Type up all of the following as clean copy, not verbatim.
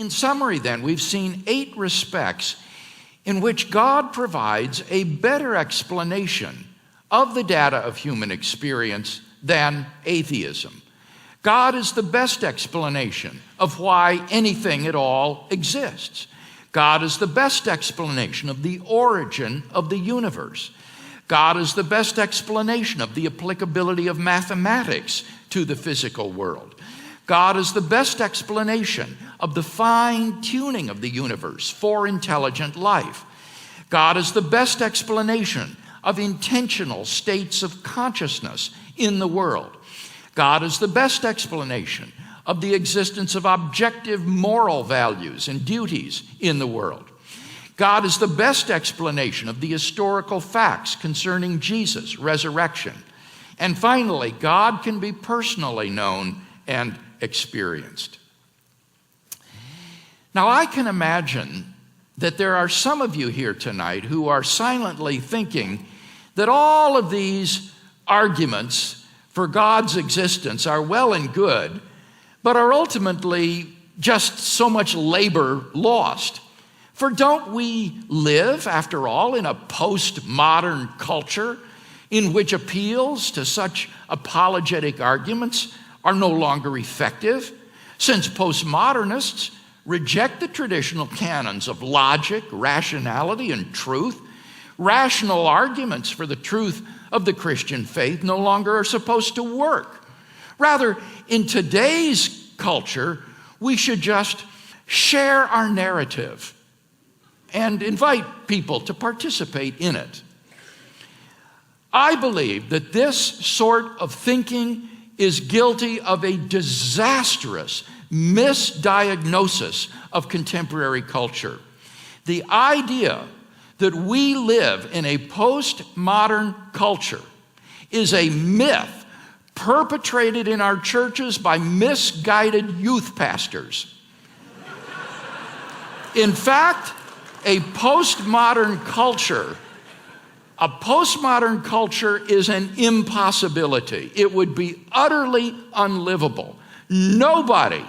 In summary, then, we've seen 8 respects in which God provides a better explanation of the data of human experience than atheism. God is the best explanation of why anything at all exists. God is the best explanation of the origin of the universe. God is the best explanation of the applicability of mathematics to the physical world. God is the best explanation of the fine-tuning of the universe for intelligent life. God is the best explanation of intentional states of consciousness in the world. God is the best explanation of the existence of objective moral values and duties in the world. God is the best explanation of the historical facts concerning Jesus' resurrection. And finally, God can be personally known and experienced. Now, I can imagine that there are some of you here tonight who are silently thinking that all of these arguments for God's existence are well and good, but are ultimately just so much labor lost. For don't we live, after all, in a post-modern culture in which appeals to such apologetic arguments are no longer effective, since postmodernists reject the traditional canons of logic, rationality, and truth? Rational arguments for the truth of the Christian faith no longer are supposed to work. Rather, in today's culture, we should just share our narrative and invite people to participate in it. I believe that this sort of thinking is guilty of a disastrous misdiagnosis of contemporary culture. The idea that we live in a postmodern culture is a myth perpetrated in our churches by misguided youth pastors. In fact, a postmodern culture is an impossibility. It would be utterly unlivable. Nobody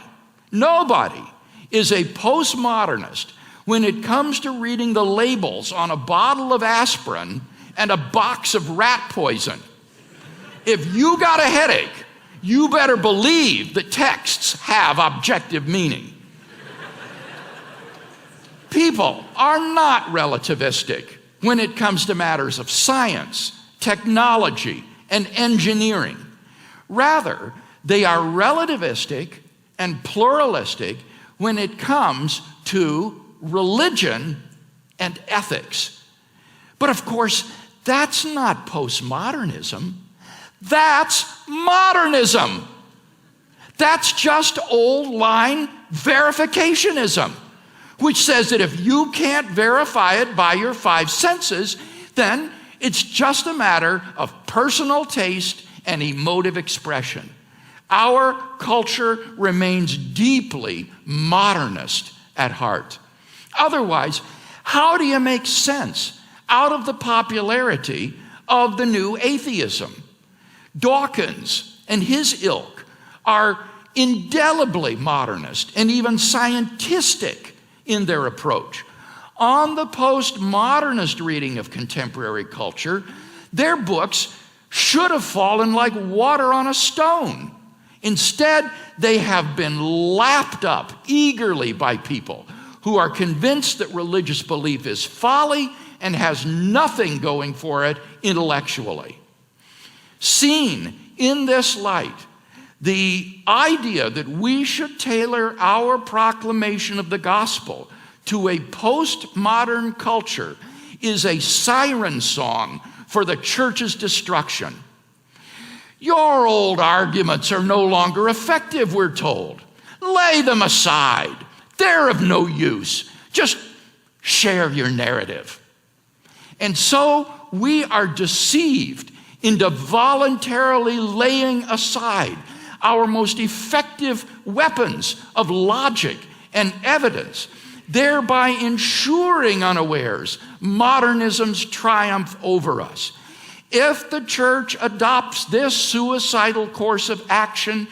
is a postmodernist when it comes to reading the labels on a bottle of aspirin and a box of rat poison. If you got a headache, you better believe that texts have objective meaning. People are not relativistic when it comes to matters of science, technology, and engineering. Rather, they are relativistic and pluralistic when it comes to religion and ethics. But of course, that's not postmodernism. That's modernism. That's just old line verificationism, which says that if you can't verify it by your 5 senses, then it's just a matter of personal taste and emotive expression. Our culture remains deeply modernist at heart. Otherwise, how do you make sense out of the popularity of the new atheism? Dawkins and his ilk are indelibly modernist and even scientistic in their approach. On the postmodernist reading of contemporary culture, their books should have fallen like water on a stone. Instead, they have been lapped up eagerly by people who are convinced that religious belief is folly and has nothing going for it intellectually. Seen in this light, the idea that we should tailor our proclamation of the gospel to a postmodern culture is a siren song for the church's destruction. Your old arguments are no longer effective, we're told. Lay them aside. They're of no use. Just share your narrative. And so we are deceived into voluntarily laying aside our most effective weapons of logic and evidence, thereby ensuring unawares modernism's triumph over us. If the church adopts this suicidal course of action,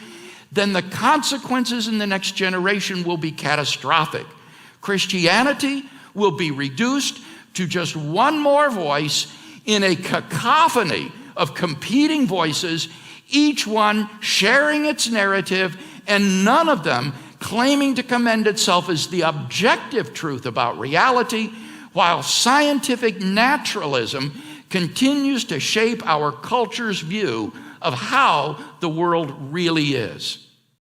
then the consequences in the next generation will be catastrophic. Christianity will be reduced to just one more voice in a cacophony of competing voices, each one sharing its narrative, and none of them claiming to commend itself as the objective truth about reality, while scientific naturalism continues to shape our culture's view of how the world really is.